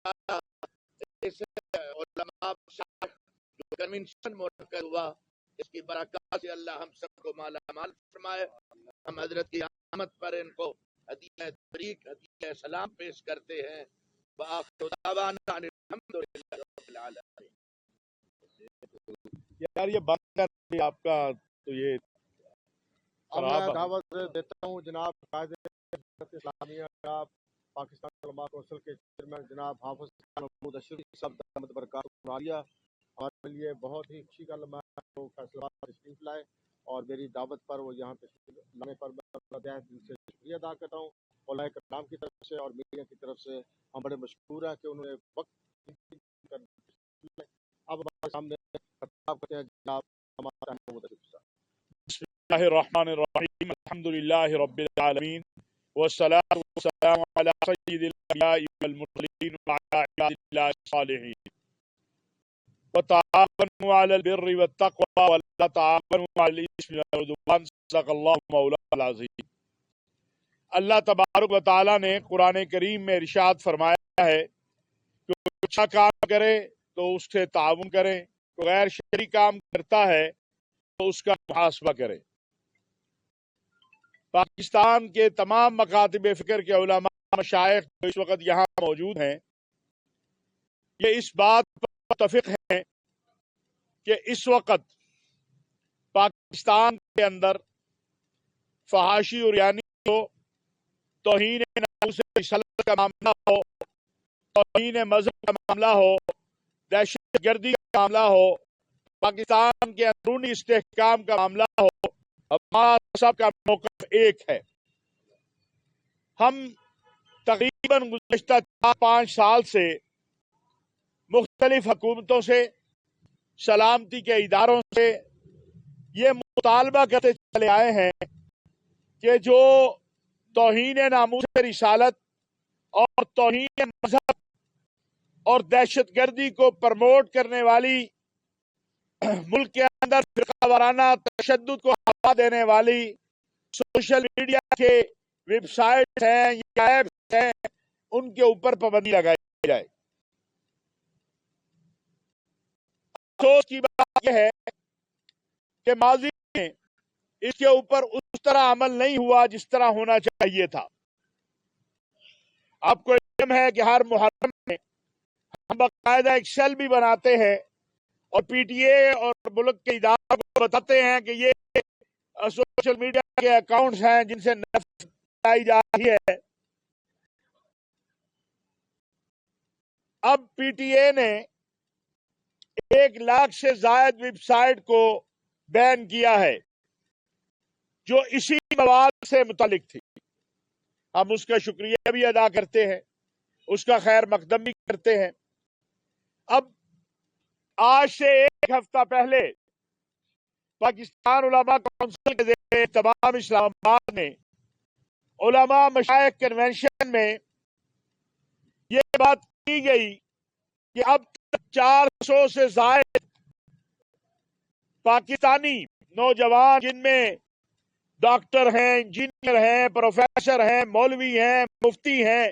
فرمایا اس علماء جو کنونشن منعقد ہوا اس کی برکات سے اللہ ہم سب کو مالا مال فرمائے. ہم حضرت کی آمد پر ان کو ہدیہ تبریک ہدیہ سلام پیش کرتے ہیں. وآخر دعوانا ان الحمدللہ رب العالمین. یار یہ بند کر آپ کا تو یہ میں دعوت دیتا ہوں جناب قائد اسلامیہ جناب پاکستان علماء کونسل کے چیئرمین جناب حافظ محمود اشرفی صاحب دامت برکاتہ عالیہ. ہمارے لیے بہت ہی خوشی کا لمحہ ہے وہ فیصلہ آباد تشریف لائے اور میری دعوت پر وہ یہاں تشریف لانے پر میں دل سے شکریہ ادا کرتا ہوں. علماء کرام کی طرف سے اور میڈیا کی طرف سے ہم بڑے مشکور ہیں کہ انہوں نے وقت. اب ہمارے سامنے خطاب کرتے ہیں جناب ہمارے محمود اشرفی صاحب. بسم اللہ الرحمن الرحیم. الحمد للہ رب العالمین والصلاة والسلام علی سید الانبیاء والمرسلین وعلی عباد اللہ الصالحین. وتعاونوا علی البر والتقوى ولا تعاونوا علی الاثم والعدوان. صدق اللہ مولانا العظیم. اللہ تبارک و تعالی نے قرآن کریم میں ارشاد فرمایا ہے کہ اچھا کام کرے تو اس سے تعاون کریں، کوئی غیر شرعی کام کرتا ہے تو اس کا محاسبہ کرے. پاکستان کے تمام مکاتب فکر کے علماء مشائخ جو اس وقت یہاں موجود ہیں یہ اس بات پر متفق ہیں کہ اس وقت پاکستان کے اندر فحاشی اور یعنی ہو، توہین ناموس رسالت کا معاملہ ہو، توہین مذہب کا معاملہ ہو، دہشت گردی کا معاملہ ہو، پاکستان کے اندرونی استحکام کا معاملہ ہو، ہمارا سب کا موقف ایک ہے. ہم تقریباً گزشتہ 4-5 سال سے مختلف حکومتوں سے، سلامتی کے اداروں سے یہ مطالبہ کرتے چلے آئے ہیں کہ جو توہین ناموس رسالت اور توہین مذہب اور دہشت گردی کو پروموٹ کرنے والی، ملک کے اندر فرقہ وارانہ تشدد کو ہوا دینے والی سوشل میڈیا کے ویب سائٹ ہیں یا ایپس ہیں ان کے اوپر پابندی لگائی جائے. افسوس کی بات یہ ہے کہ ماضی میں اس کے اوپر اس طرح عمل نہیں ہوا جس طرح ہونا چاہیے تھا. آپ کو علم ہے کہ ہر محرم میں ہم باقاعدہ ایک سیل بھی بناتے ہیں اور پی ٹی اے اور ملک کے اداروں کو بتاتے ہیں کہ یہ سوشل میڈیا کے اکاؤنٹس ہیں جن سے نفرت پھیلائی جا رہی ہے. اب پی ٹی اے نے 1 لاکھ سے زائد ویب سائٹ کو بین کیا ہے جو اسی مواد سے متعلق تھی. ہم اس کا شکریہ بھی ادا کرتے ہیں، اس کا خیر مقدم بھی کرتے ہیں. اب آج سے 1 ہفتہ پہلے پاکستان علماء کونسل کے ذریعے تمام اسلام آباد میں علماء مشائخ کنونشن میں یہ بات کی گئی کہ اب تک 400 سے زائد پاکستانی نوجوان جن میں ڈاکٹر ہیں، انجینئر ہیں، پروفیسر ہیں، مولوی ہیں، مفتی ہیں،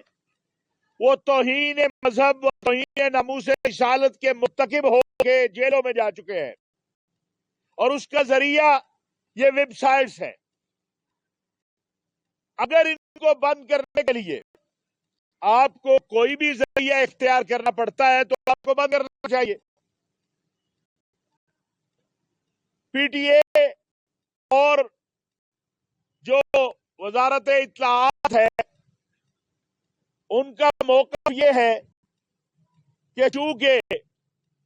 وہ توہین مذہب و توہین ناموس رسالت کے مرتکب ہو کے جیلوں میں جا چکے ہیں اور اس کا ذریعہ یہ ویب سائٹس ہیں. اگر ان کو بند کرنے کے لیے آپ کو کوئی بھی ذریعہ اختیار کرنا پڑتا ہے تو آپ کو بند کرنا چاہیے. پی ٹی اے اور جو وزارت اطلاعات ہے ان کا موقف یہ ہے کہ چونکہ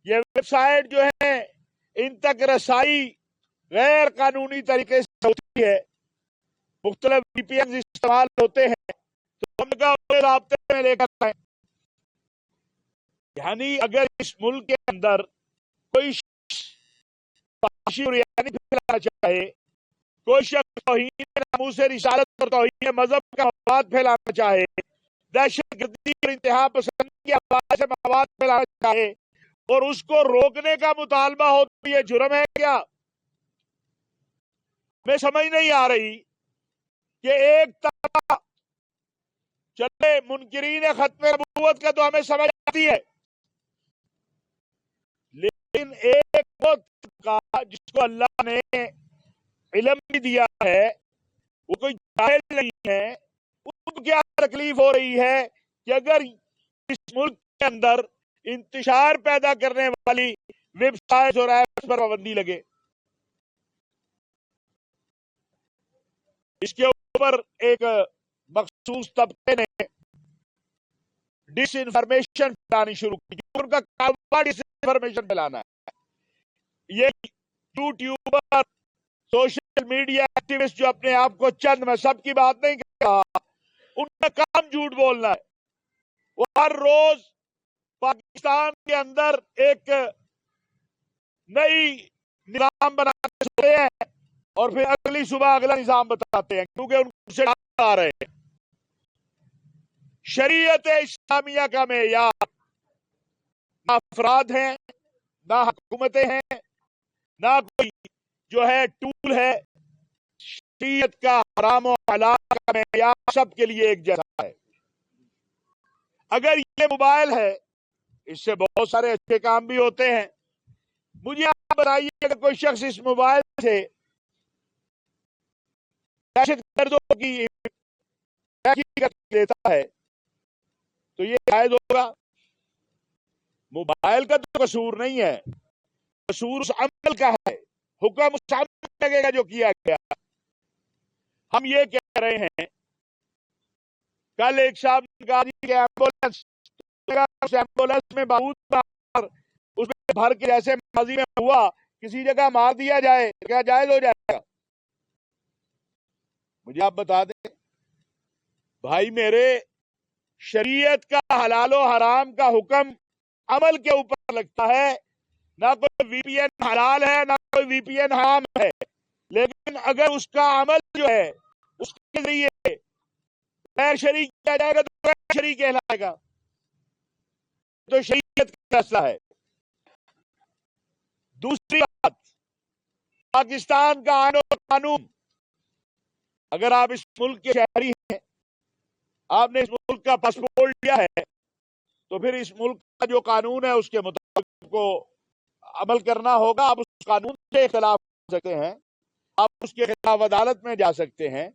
یہ ویب سائٹ جو ہے ان تک رسائی غیر قانونی طریقے سے ہوتی ہے، مختلف وی پی این استعمال ہوتے ہیں، تو ان کا رابطے میں لے کر آئیں. یعنی اگر اس ملک کے اندر کوئی شخص فحاشی اور یعنی پھیلانا چاہے، کوئی شخص توہین ناموس رسالت اور توہین مذہب کا مواد پھیلانا چاہے، دہشت گردی اور انتہا پسندی کے حوالے سے مواد پھیلانا چاہے اور اس کو روکنے کا مطالبہ ہو تو یہ جرم ہے کیا؟ میں سمجھ نہیں آ رہی کہ ایک طرح چلے منکرین ختم نبوت کا تو ہمیں سمجھ آتی ہے، لیکن ایک کا جس کو اللہ نے علم بھی دیا ہے، وہ کوئی جاہل نہیں ہے، ان کو کیا تکلیف ہو رہی ہے کہ اگر اس ملک کے اندر انتشار پیدا کرنے والی ویب سائٹ اور ایپس پر پابندی لگے. اس کے اوپر ایک مخصوص طبقے نے ڈس انفارمیشن پھیلانی شروع کی. ان کا کاروبار ڈس انفارمیشن پھیلانا ہے. یہ یوٹیوبر، سوشل میڈیا ایکٹیوسٹ جو اپنے آپ کو چند، میں سب کی بات نہیں کر رہا، ان کا کام جھوٹ بولنا ہے. وہ ہر روز پاکستان کے اندر ایک نئی نظام بناتے سوتے ہیں اور پھر اگلی صبح اگلا نظام بتاتے ہیں، کیونکہ ان سے آ رہے ہیں. شریعت اسلامیہ کا معیار نہ افراد ہیں، نہ حکومتیں ہیں، نہ کوئی جو ہے ٹول ہے. شریعت کا حرام و حلال کا معیار سب کے لیے ایک جیسا ہے. اگر یہ موبائل ہے، اس سے بہت سارے اچھے کام بھی ہوتے ہیں. مجھے آپ بتائیے اگر کوئی شخص اس موبائل سے دہشت گردوں کی تحقیق لیتا ہے تو یہ جائز ہوگا؟ موبائل کا تو قصور نہیں ہے، قصور اس عمل کا ہے. حکم اس عمل میں لگے گا جو کیا گیا. ہم یہ کہہ رہے ہیں، کل ایک صاحب نے کہا کہ ایمبولینس میں بہت اس میں بھر کے جیسے ماضی میں ہوا کسی جگہ مار دیا جائے، کیا جائز ہو جائے گا؟ مجھے آپ بتا دیں بھائی میرے، شریعت کا حلال و حرام کا حکم عمل کے اوپر لگتا ہے. نہ کوئی وی پی این حلال ہے، نہ کوئی وی پی این حرام ہے، لیکن اگر اس کا عمل جو ہے اس کے ذریعے غیر شریک کیا جائے گا تو غیر شریک کہلائے گا. تو شریعت کا فیصلہ ہے. دوسری بات، پاکستان کا آئین و قانون، اگر آپ اس ملک کے شہری ہیں، آپ نے اس ملک کا پاسپورٹ لیا ہے، تو پھر اس ملک کا جو قانون ہے اس کے مطابق کو عمل کرنا ہوگا. آپ اس قانون کے خلاف کر سکتے ہیں، آپ اس کے خلاف عدالت میں جا سکتے ہیں،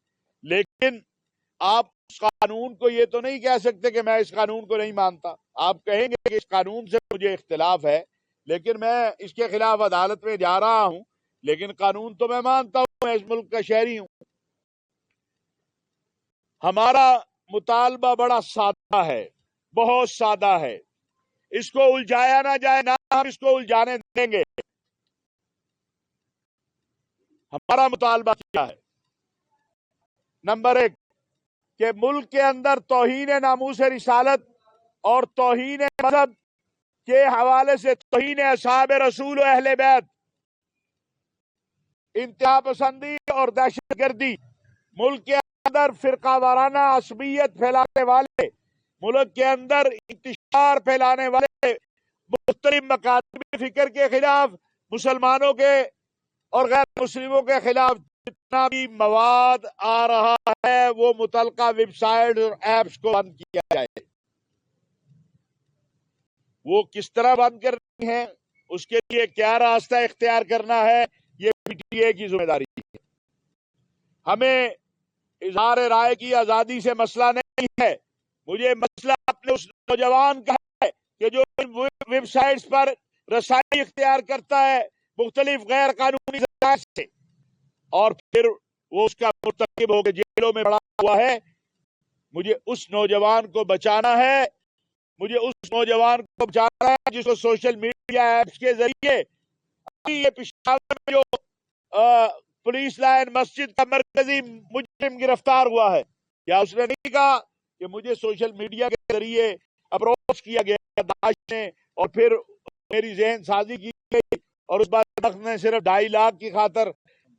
لیکن آپ اس قانون کو یہ تو نہیں کہہ سکتے کہ میں اس قانون کو نہیں مانتا. آپ کہیں گے کہ اس قانون سے مجھے اختلاف ہے، لیکن میں اس کے خلاف عدالت میں جا رہا ہوں، لیکن قانون تو میں مانتا ہوں، میں اس ملک کا شہری ہوں. ہمارا مطالبہ بڑا سادہ ہے، بہت سادہ ہے. اس کو الجھایا نہ جائے، نہ ہم اس کو الجھانے دیں گے. ہمارا مطالبہ کیا ہے؟ نمبر 1 کہ ملک کے اندر توہین ناموس رسالت اور توہین مذہب کے حوالے سے توہین اصحاب رسول و اہل بیت، انتہا پسندی اور دہشت گردی، ملک کے اندر فرقہ وارانہ عصبیت پھیلانے والے، ملک کے اندر انتشار پھیلانے والے، مختلف مکاتب فکر کے خلاف، مسلمانوں کے اور غیر مسلموں کے خلاف جتنا بھی مواد آ رہا ہے وہ متعلقہ ویب سائٹ اور ایپس کو بند کیا جائے. وہ کس طرح بند کرنی ہے، اس کے لیے کیا راستہ اختیار کرنا ہے، یہ پی ٹی اے کی ذمہ داری ہے. ہمیں اظہار رائے کی آزادی سے مسئلہ نہیں ہے. مجھے مسئلہ اپنے اس نوجوان کا ہے کہ جو ویب سائٹس پر رسائی اختیار کرتا ہے مختلف غیر قانونی ذرائع سے، اور پھر وہ اس کا مرتکب ہو کے جیلوں میں پڑا ہوا ہے. مجھے اس نوجوان کو بچانا ہے، مجھے اس نوجوان کو بچانا ہے جس کو سوشل میڈیا ایپس کے ذریعے یہ پشاور میں جو پولیس لائن مسجد کا مرکزی مجرم گرفتار ہوا ہے، کیا اس نے نہیں کہا کہ مجھے سوشل میڈیا کے ذریعے اپروچ کیا گیا داعش نے، اور پھر میری ذہن سازی کی گئی، اور اس بات نے صرف 2.5 لاکھ کی خاطر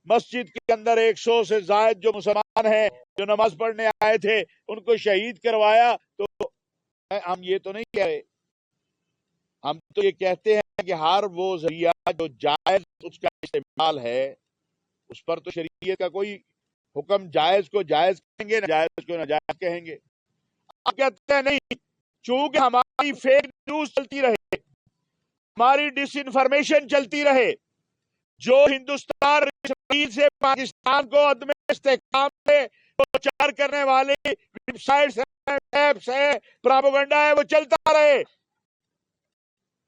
مسجد کے اندر 100 سے زائد جو مسلمان ہیں جو نماز پڑھنے آئے تھے ان کو شہید کروایا. تو ہم یہ تو نہیں کہہ رہے، ہم تو یہ کہتے ہیں کہ ہر وہ ذریعہ جو جائز اس کا استعمال ہے اس پر تو شریعت کا کوئی حکم، جائز کو جائز کہیں گے، ناجائز کو ناجائز کہیں گے. آپ کہتے ہیں نہیں، چونکہ ہماری فیک نیوز چلتی رہے، ہماری ڈس انفارمیشن چلتی رہے، جو ہندوستان اسرائیل سے پاکستان کو عدم استحکام سے پرچار کرنے والی ویب سائٹس ہیں، ایپس ہیں، پراپیگنڈا ہے، وہ چلتا رہے.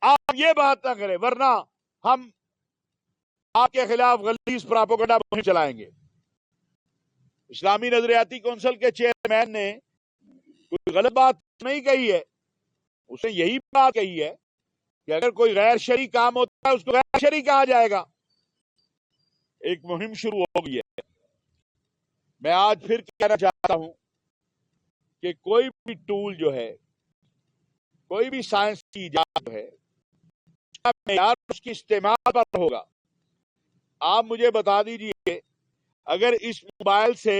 آپ یہ بات نہ کریں، ورنہ ہم آپ کے خلاف غلیظ پراپیگنڈا مہم چلائیں گے. اسلامی نظریاتی کونسل کے چیئرمین نے کوئی غلط بات نہیں کہی ہے، اس نے یہی بات کہی ہے کہ اگر کوئی غیر شرعی کام ہوتا ہے اس کو غیر شرعی کہا جائے گا. ایک مہم شروع ہو گئی ہے. میں آج پھر کہنا چاہتا ہوں کہ کوئی بھی ٹول جو ہے، کوئی بھی سائنس کی ایجاد ہے، معیار اس کی استعمال پر ہوگا. آپ مجھے بتا دیجئے، اگر اس موبائل سے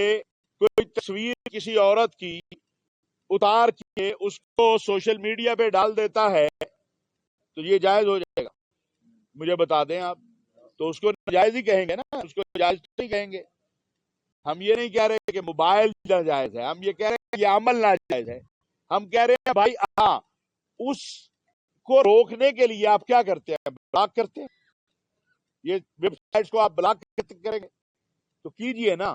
کوئی تصویر کسی عورت کی اتار کے اس کو سوشل میڈیا پہ ڈال دیتا ہے تو یہ جائز ہو جائے گا؟ مجھے بتا دیں آپ. تو اس کو ناجائز ہی کہیں گے نا، اس کو جائز نہیں کہیں گے. ہم یہ نہیں کہہ رہے کہ موبائل ناجائز ہے، ہم یہ کہہ رہے ہیں یہ عمل ناجائز ہے. ہم کہہ رہے ہیں بھائی ہاں، اس کو روکنے کے لیے آپ کیا کرتے ہیں؟ بلاک کرتے ہیں. یہ ویب سائٹس کو آپ بلاک کریں گے تو کیجئے نا.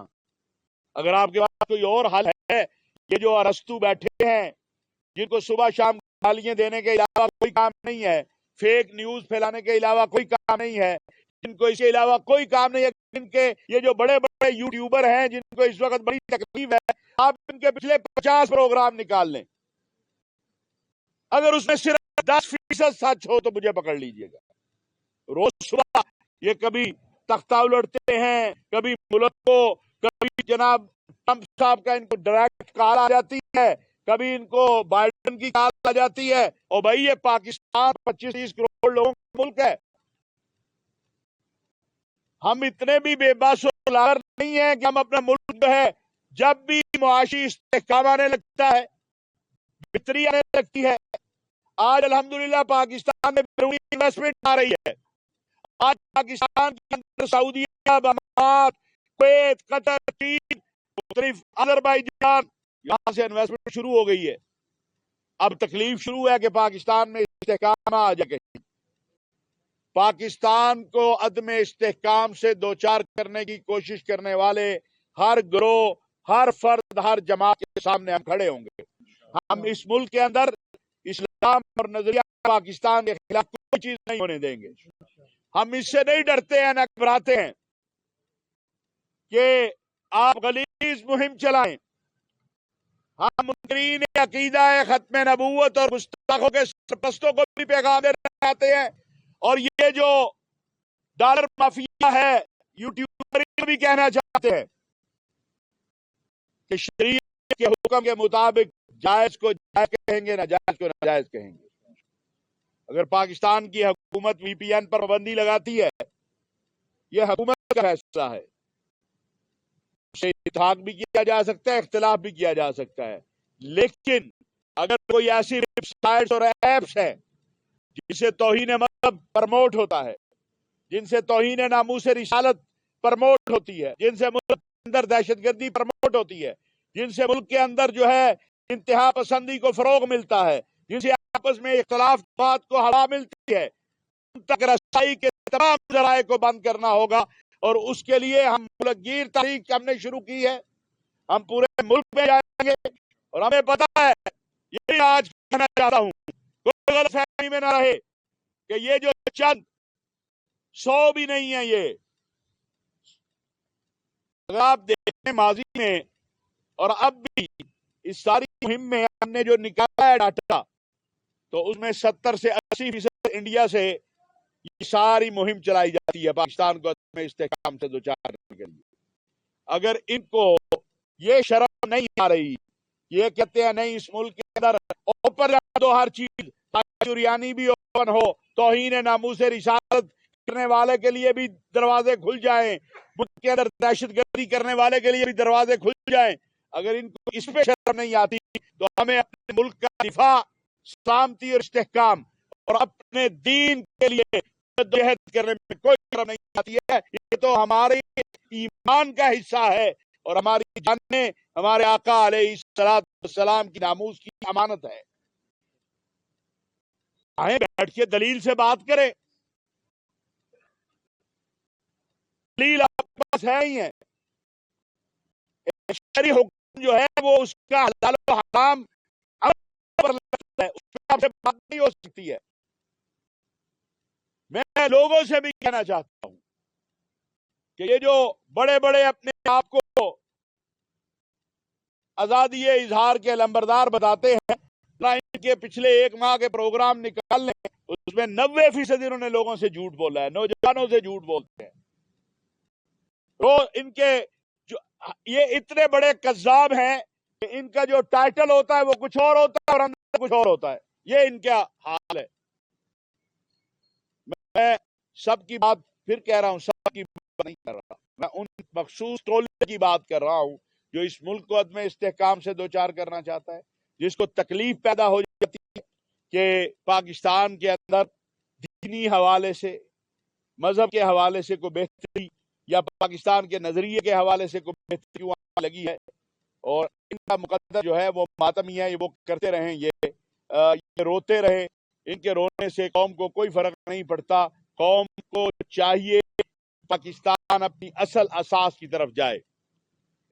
اگر آپ کے پاس کوئی اور حل ہے، یہ جو ارسطو بیٹھے ہیں جن کو صبح شام گالیاں دینے کے علاوہ کوئی کام نہیں ہے، فیک نیوز پھیلانے کے علاوہ کوئی کام نہیں ہے، جن کو اس کے علاوہ کوئی کام نہیں ہے، جن کے یہ جو بڑے بڑے یوٹیوبر ہیں جن کو اس وقت بڑی تکلیف ہے، آپ ان کے پچھلے 50 پروگرام نکال لیں. اگر اس میں صرف 10% سچ ہو تو مجھے پکڑ لیجئے گا. روز صبح یہ کبھی تختہ الٹتے ہیں، کبھی ملک کو، کبھی جناب ٹرمپ صاحب کا ان کو ڈائریکٹ کال آ جاتی ہے، کبھی ان کو بائیڈن کی کال آ جاتی ہے. اور بھائی یہ پاکستان 25-30 کروڑ لوگوں کا ملک ہے. ہم اتنے بھی بے بس و لاغر نہیں ہیں کہ ہم اپنا ملک جو ہے جب بھی معاشی استحکام آنے لگتا ہے، بہتری آنے لگتی ہے. آج الحمدللہ پاکستان میں بیرونی انویسٹمنٹ آ رہی ہے. آج پاکستان کے اندر سعودی عرب، امارات، کویت، قطر، چین، مختلف آذربائیجان، یہاں سے انویسٹمنٹ شروع ہو گئی ہے. اب تکلیف شروع ہے کہ پاکستان میں استحکام آ جائے. پاکستان کو عدم استحکام سے دوچار کرنے کی کوشش کرنے والے ہر گروہ، ہر فرد، ہر جماعت کے سامنے ہم کھڑے ہوں گے. ہم اس ملک کے اندر اسلام اور نظریہ پاکستان کے خلاف کوئی چیز نہیں ہونے دیں گے. ہم اس سے نہیں ڈرتے ہیں، نہ گھبراتے ہیں کہ آپ غلیظ مہم چلائیں. ہم منکرین عقیدہ ختم نبوت اور گستاخوں کے سرپرستوں کو بھی پیغام دینا چاہتے ہیں. اور یہ جو ڈالر مافیا ہے، یوٹیوبر بھی کہنا چاہتے ہیں کہ شریعت کے حکم کے مطابق جائز کو جائز کہیں گے، ناجائز کو ناجائز کہیں گے. اگر پاکستان کی حکومت وی پی این پر پابندی لگاتی ہے، یہ حکومت کا فیصلہ ہے. اسے اتفاق بھی کیا جا سکتا ہے، اختلاف بھی کیا جا سکتا ہے. لیکن اگر کوئی ایسی ویب سائٹس اور ایپس ہے جن سے توہین مذہب پرموٹ ہوتا ہے، جن سے توہین ناموس رسالت پرموٹ ہوتی ہے، جن سے ملک کے اندر دہشت گردی پرموٹ ہوتی ہے، جن سے ملک کے اندر جو ہے انتہا پسندی کو فروغ ملتا ہے، جن سے آپس میں اختلاف بات کو ہوا ملتی ہے، ان تک رسائی کے تمام ذرائع کو بند کرنا ہوگا. اور اس کے لیے ہم ملک گیر تحریک ہم نے شروع کی ہے. ہم پورے ملک میں جائیں گے اور ہمیں پتا ہے، یہ آج کہنا چاہتا ہوں، کوئی غلط فہمی میں نہ رہے کہ یہ جو چند 100 بھی نہیں ہے. یہ اگر آپ دیکھیں ماضی میں اور اب بھی اس ساری مہم میں ہم نے جو نکالا ہے ڈاٹا، تو اس میں 70 سے 80% انڈیا سے یہ ساری مہم چلائی جاتی ہے پاکستان کو استحکام سے دوچار کرنے کے لیے. اگر ان کو یہ شرم نہیں آ رہی، یہ کہتے ہیں نہیں اس ملک کے اندر اوپر جا دو ہر چیز، یورانی بھی اوپن ہو، توہین ناموس رسالت کرنے والے کے لیے بھی دروازے کھل جائیں، ملک کے اندر دہشت گردی کرنے والے کے لیے بھی دروازے کھل جائیں. اگر ان کو اس پہ شرم نہیں آتی تو ہمیں اپنے ملک کا دفاع، سلامتی اور استحکام اور اپنے دین کے لیے جہاد کرنے میں کوئی شرم نہیں آتی ہے. یہ تو ہمارے ایمان کا حصہ ہے اور ہماری جانیں ہمارے آقا علیہ الصلوۃ والسلام کی ناموس کی امانت ہے. آئیں بیٹھ کے دلیل سے بات کریں. دلیل آپ کے پاس ہے ہی ہے. شرعی حکم جو ہے وہ اس کا حلال و حرام پر لگتا ہے، اس پہ آپ سے بات نہیں ہو سکتی ہے. میں لوگوں سے بھی کہنا چاہتا ہوں کہ یہ جو بڑے بڑے اپنے آپ کو آزادی اظہار کے لمبردار بتاتے ہیں، ان کے پچھلے 1 ماہ کے پروگرام نکال لیں، اس میں 90% انہوں نے لوگوں سے جھوٹ بولا ہے، نوجوانوں سے جھوٹ بولتے ہیں. تو ان کے یہ اتنے بڑے کذاب ہیں کہ ان کا جو ٹائٹل ہوتا ہے وہ کچھ اور ہوتا ہے اور اندر کچھ اور ہوتا ہے. یہ ان کا حال ہے. میں سب کی بات پھر کہہ رہا ہوں، سب کی بات نہیں کر رہا، میں ان مخصوص ٹولے کی بات کر رہا ہوں جو اس ملک کو عدم استحکام سے دوچار کرنا چاہتا ہے، جس کو تکلیف پیدا ہو جاتی ہے کہ پاکستان کے اندر دینی حوالے سے، مذہب کے حوالے سے کوئی بہتری یا پاکستان کے نظریے کے حوالے سے کوئی بہتری وہاں لگی ہے. اور ان کا مقدر جو ہے وہ ماتمی ہے، وہ کرتے رہیں، یہ روتے رہیں. ان کے رونے سے قوم کو کوئی فرق نہیں پڑتا. قوم کو چاہیے پاکستان اپنی اصل اساس کی طرف جائے.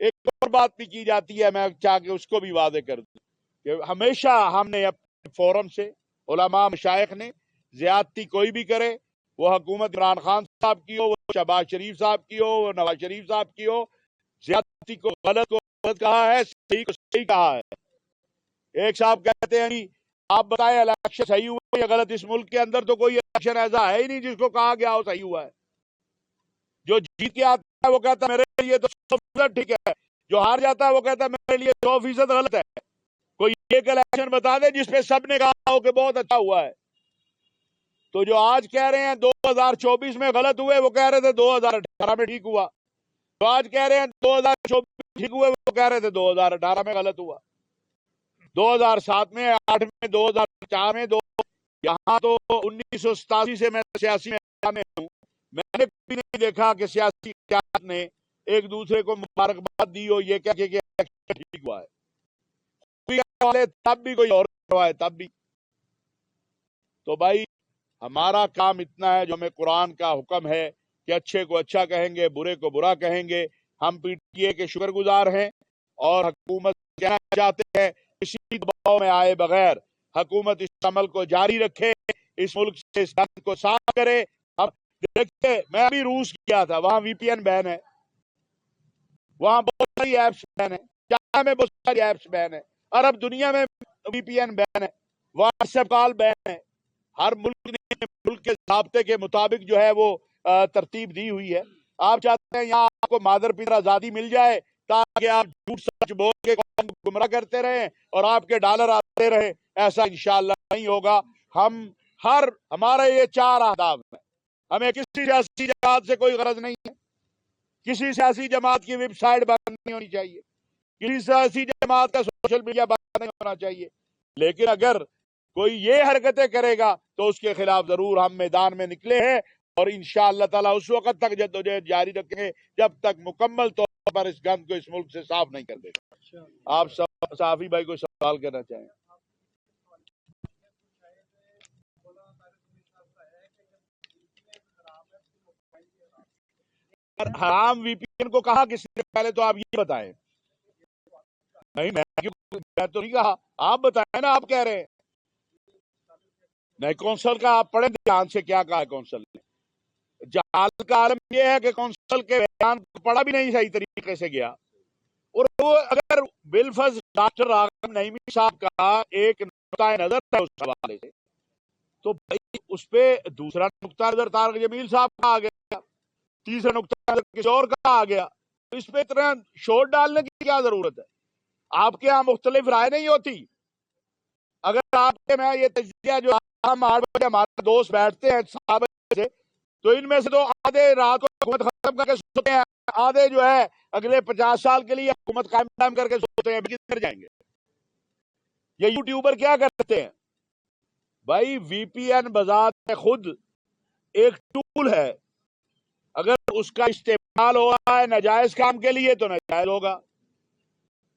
ایک اور بات بھی کی جاتی ہے، میں چاہ کے اس کو بھی واضح کر دوں کہ ہمیشہ ہم نے اپنے فورم سے، علماء مشائخ نے، زیادتی کوئی بھی کرے، وہ حکومت عمران خان صاحب کی ہو، وہ شہباز شریف صاحب کی ہو، وہ نواز شریف صاحب کی ہو، زیادتی کو غلط کہا ہے، صحیح کو صحیح کہا ہے. ایک صاحب کہتے ہیں آپ بتائیں الیکشن صحیح ہوا یا غلط؟ اس ملک کے اندر تو کوئی الیکشن ایسا ہے ہی نہیں جس کو کہا گیا ہو صحیح ہوا ہے. جو جیت کے آتا ہے وہ کہتا ہے میرے لیے تو 100% ٹھیک ہے، جو ہار جاتا ہے وہ کہتا ہے میرے لیے 100% غلط ہے. کوئی ایک الیکشن بتا دے جس پہ سب نے کہا ہو کہ بہت اچھا ہوا ہے. تو جو آج کہہ رہے ہیں 2024 میں غلط ہوئے، وہ کہہ رہے تھے 2018 میں ٹھیک ہوا. تو آج کہہ رہے ہیں 2024 میں ٹھیک ہوئے، وہ کہہ رہے تھے 2018 میں غلط ہوا. 2007 میں، 8 میں، 2004 میں، یہاں تو 1987 سے میں سیاسی میدان میں ہوں، میں نے کبھی نہیں دیکھا کہ سیاسی قیادت نے ایک دوسرے کو مبارکباد دی ہو یہ کہہ کے ٹھیک ہوا ہے. تب بھی کوئی اور ہے تب بھی. تو بھائی ہمارا کام اتنا ہے، جو ہمیں قرآن کا حکم ہے کہ اچھے کو اچھا کہیں گے، برے کو برا کہیں گے. ہم پی ٹی اے کے شکر گزار ہیں اور حکومت کہنا چاہتے ہیں کسی دباؤ میں آئے بغیر حکومت اس عمل کو جاری رکھے، اس ملک سے اس گند کو صاف کرے. اب دیکھتے، میں ابھی روس گیا تھا، وہاں وی پی این بین ہے، وہاں بہت ساری ایپس بین ہے، چائنا میں بہت ساری ایپس بین ہے، عرب دنیا میں وی پی این بین ہے، واٹس ایپ کال بین ہے. ہر ملک نے ملک کے ضابطے کے مطابق جو ہے وہ ترتیب دی ہوئی ہے. آپ چاہتے ہیں یہاں آپ کو مادر پدر آزادی مل جائے تاکہ آپ جھوٹ سچ بول کے قوم کو گمراہ کرتے رہیں اور آپ کے ڈالر آتے رہیں. ایسا انشاءاللہ نہیں ہوگا. ہمارے یہ 4 اہداف ہیں. ہمیں کسی سیاسی جماعت سے کوئی غرض نہیں ہے، کسی سیاسی جماعت کی ویب سائٹ بند نہیں ہونی چاہیے، کسی سیاسی جماعت کا سوشل میڈیا بند نہیں ہونا چاہیے. لیکن اگر کوئی یہ حرکتیں کرے گا تو اس کے خلاف ضرور ہم میدان میں نکلے ہیں اور انشاءاللہ تعالیٰ اس وقت تک جدوجہد جاری رکھیں گے جب تک مکمل طور پر اس گند کو اس ملک سے صاف نہیں کر دے گا. آپ صحافی بھائی کو سوال کرنا چاہیں؟ حرام وی پی این کو کہا کس نے؟ پہلے تو آپ یہ بتائیں. نہیں میں تو نہیں کہا، آپ بتائیں نا. آپ کہہ رہے ہیں نہیں کونسل کا، آپ پڑھیں دھیان سے کیا کہا ہے کونسل نے. جہالت کا عالم یہ ہے کہ کونسل کے بیان پڑھا بھی نہیں صحیح طریقے سے گیا. اور وہ اگر بالفرض ڈاکٹر راغب نعیمی صاحب کا ایک نقطہ نظر تھا اس حوالے سے، تو بھائی اس پہ دوسرا نقطہ نظر طارق جمیل صاحب کا آ گیا، تیسرا نقطہ نظر کسی اور کا آ گیا. اس پہ اتنا شور ڈالنے کی کیا ضرورت ہے؟ آپ کے یہاں مختلف رائے نہیں ہوتی. اگر آپ کے میں یہ تجزیہ جو ہم 8 بجے ہمارے دوست بیٹھتے ہیں 7 بجے سے، تو ان میں سے تو آدھے رات کو حکومت ختم کر کے سوتے ہیں، آدھے جو ہے اگلے 50 سال کے لیے حکومت قائم کر کے سوتے ہیں. کدھر جائیں گے؟ یہ یوٹیوبر کیا کرتے ہیں بھائی؟ وی پی این بذات خود ایک ٹول ہے. اگر اس کا استعمال ہو رہا ہے ناجائز کام کے لیے تو ناجائز ہوگا،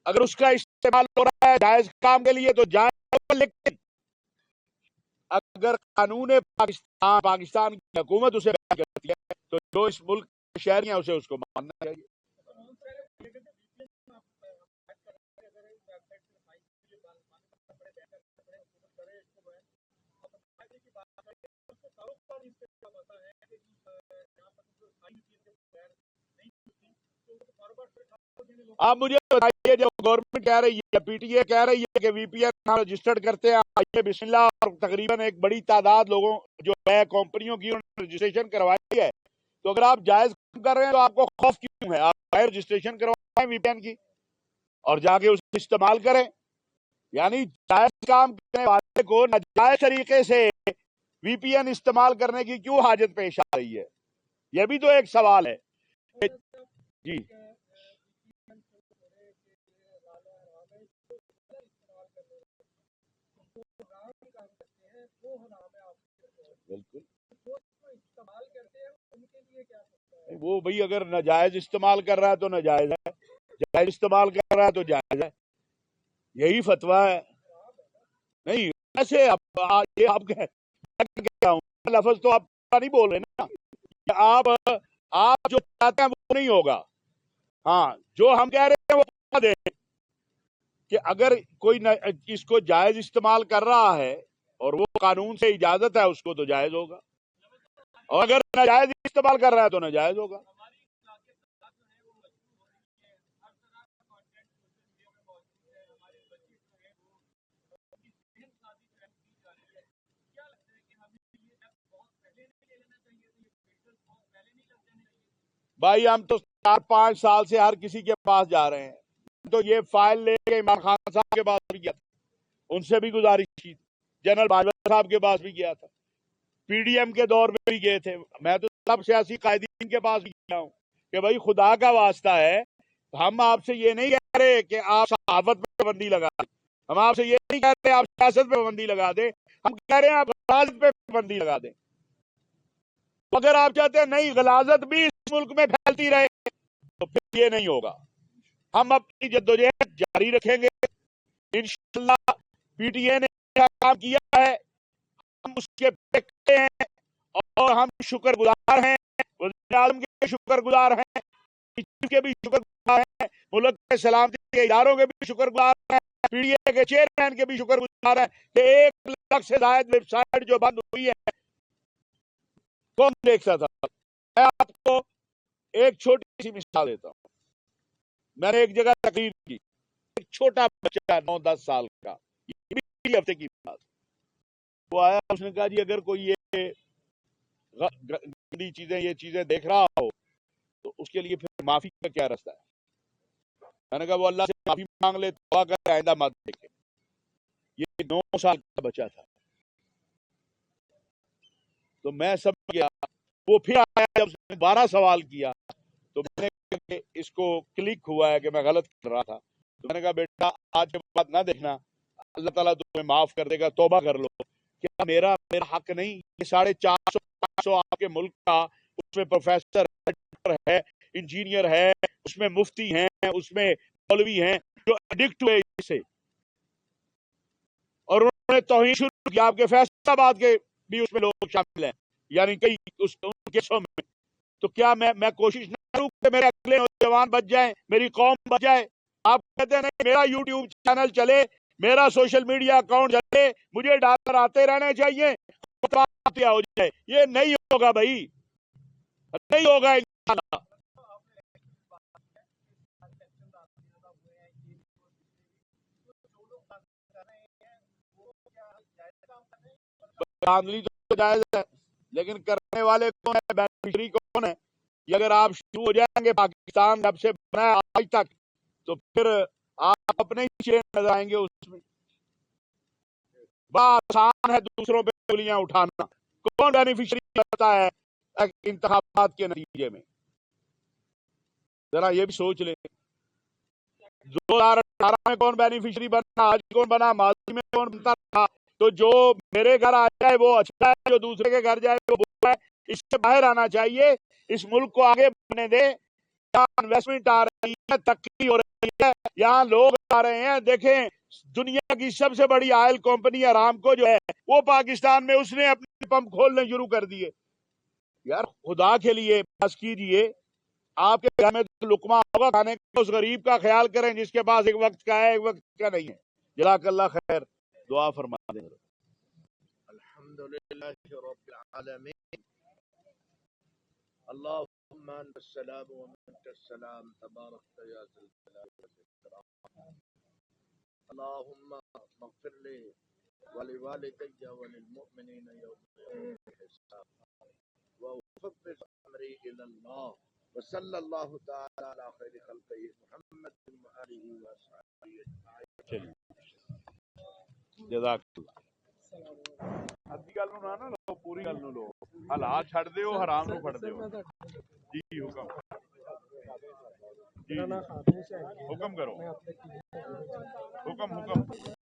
اگر اس کا استعمال ہو رہا ہے جائز کام کے لیے تو جائز ہوگا. لیکن اگر قانون پاکستان کی حکومت اسے بیان کرتی ہے تو جو اس ملک کے شہری ہیں اسے اس کو ماننا چاہیے. آپ مجھے بتائیے، جب گورنمنٹ کہہ رہی ہے، پی ٹی اے کہہ رہی ہے کہ وی پی این رجسٹرڈ کرتے ہیں، آئیے بسم اللہ، اور تقریباً ایک بڑی تعداد لوگوں جو ہے کمپنیوں کی انہوں نے رجسٹریشن کروائی ہے، تو اگر آپ جائز کام کر رہے ہیں تو آپ کو خوف کیوں ہے؟ آپ رجسٹریشن کروائیں وی پی این کی اور جا کے اسے استعمال کریں. یعنی جائز کام کرنے والے کو ناجائز طریقے سے وی پی این استعمال کرنے کی کیوں حاجت پیش آ رہی ہے؟ یہ بھی تو ایک سوال ہے. جی بالکل، وہ بھائی اگر ناجائز استعمال کر رہا ہے تو ناجائز ہے، جائز استعمال کر رہا ہے تو جائز ہے. یہی فتویٰ ہے. نہیں ایسے یہ آپ کہہ ہوں لفظ تو آپ نہیں بول رہے نا، آپ جو چاہتے ہیں وہ نہیں ہوگا. ہاں جو ہم کہہ رہے ہیں وہ دیں کہ اگر کوئی اس کو جائز استعمال کر رہا ہے اور وہ قانون سے اجازت ہے اس کو تو جائز ہوگا، اور اگر ناجائز استعمال کر رہا ہے تو ناجائز ہوگا. بھائی ہم تو 4-5 سال سے ہر کسی کے پاس جا رہے ہیں، تو یہ فائل لے کے عمران خان صاحب کے پاس بھی گیا تھا، ان سے بھی گزارش کی، جنرل باجوہ صاحب کے پاس بھی گیا تھا، پی ڈی ایم کے دور میں بھی گئے تھے. میں تو سب سیاسی قائدین کے پاس بھی گیا ہوں کہ بھائی خدا کا واسطہ ہے، ہم آپ سے یہ نہیں کہہ رہے کہ آپ صحافت پہ پابندی لگا دیں، ہم آپ سے یہ نہیں کہہ رہے آپ سیاست پہ پابندی لگا دیں، ہم کہہ رہے ہیں آپ غلاظت پہ پابندی لگا دیں. اگر آپ چاہتے ہیں نہیں غلاظت بھی اس ملک میں پھیلتی رہے تو پھر یہ نہیں ہوگا. ہم اپنی جدوجہد جاری رکھیں گے انشاءاللہ. پی ٹی اے نے کیا کام کیا ہے ہم اس کے پیکتے ہیں اور ہم شکر گزار ہیں، وزیر اعظم کے شکر گزار ہیں، کے بھی شکر گزار ہیں، ملک کے سلامتی کے اداروں کے بھی شکر گزار ہیں، پی ڈی اے کے چیئرمین کے بھی شکر گزار ہیں کہ 1 لاکھ سے زائد ویب سائٹ جو بند ہوئی ہے کون دیکھ سکتا تھا. میں آپ کو ایک چھوٹی سی مثال دیتا ہوں. میں نے ایک جگہ تقریر کی، ایک چھوٹا بچہ 9-10 سال کا، یہ بھی ہفتے کی بات، وہ آیا، اس نے کہا جی اگر کوئی یہ گندی چیزیں یہ چیزیں دیکھ رہا ہو تو اس کے لیے پھر معافی کا کیا راستہ ہے؟ میں نے کہا وہ اللہ سے معافی مانگ لے، دعا کر آئندہ مت دیکھے. یہ 9 سال کا بچہ تھا. تو میں سمجھ گیا. وہ پھر آیا، جب اس نے 12 سوال کیا تو میں نے کہا کہ اس کو کلک ہوا ہے کہ میں غلط کر رہا تھا. تو میں نے کہا بیٹا آج کے بعد نہ دیکھنا، اللہ تعالیٰ تمہیں معاف کر دے گا، توبہ کر لو. کیا میرا حق نہیں؟ یہ 450-500 آپ کے ملک کا، اس میں پروفیسر ہے، انجینئر ہے، اس میں مفتی ہیں، اس میں مولوی ہیں جو ایڈکٹ ہوئے اس سے، اور انہوں نے توہین شروع کیا. آپ کے فیصل آباد کے بھی اس میں لوگ شامل ہیں، یعنی کئی ان کیسوں میں. تو کیا میں کوشش نہ کروں کہ میرے اگلے نوجوان بچ جائیں، میری قوم بچ جائے؟ آپ کہتے ہیں نہیں میرا یوٹیوب چینل چلے، میرا سوشل میڈیا اکاؤنٹ چلے، مجھے ڈالر آتے رہنے چاہیے، ہو جائے. یہ نہیں ہوگا بھائی، نہیں ہوگا انشاءاللہ. دھاندلی تو جائز ہے، لیکن کرنے والے کون ہیں، بینیفیشری کون ہے؟ یہ اگر آپ شروع ہو جائیں گے پاکستان جب سے بنا ہے آج تک تو پھر آپ اپنے ہی چیرے نظر آئیں گے. اس میں بہت آسان ہے دوسروں پہ انگلیاں اٹھانا. کون بینیفیشری کرتا ہے انتخابات کے نتیجے میں؟ ذرا یہ بھی سوچ لیں. 2018 میں کون بینیفیشری بنا، آج کون بنا، ماضی میں کون بنتا تھا؟ تو جو میرے گھر آ جائے وہ اچھا ہے، جو دوسرے کے گھر جائے وہ برا ہے. اس سے باہر آنا چاہیے، اس ملک کو آگے بڑھنے دے. یہاں انویسٹمنٹ آ رہی ہے، ترقی ہو رہی ہے، یہاں لوگ آ رہے ہیں. دیکھیں دنیا کی سب سے بڑی آئل کمپنی ارامکو جو ہے وہ پاکستان میں اس نے اپنے پمپ کھولنے شروع کر دیے. یار خدا کے لیے بس کیجئے، آپ کے گھر میں تو لقمہ ہوگا کھانے کا، اس غریب کا خیال کریں جس کے پاس ایک وقت کا ہے ایک وقت کا نہیں ہے. جزاک اللہ خیر، دعا فرما دیں. الحمدللہ رب العالمین، اللہم انت السلام و منت السلام، تبارک یا ذی الجلال والاکرام. اللہم اغفر لی ولوالدی وللمؤمنین یوم یقوم الحساب وفوض امری الی اللہ وصلی اللہ تعالی علی خیر خلقہ محمد وآلہ وصحبہ اجمعین. جزاک اللہ. ادھی گل نو نہ لو، پوری گل نو لو. حالات چھڑ دیو، حرام نو پھڑ دیو. جی حکم جی حکم کرو. حکم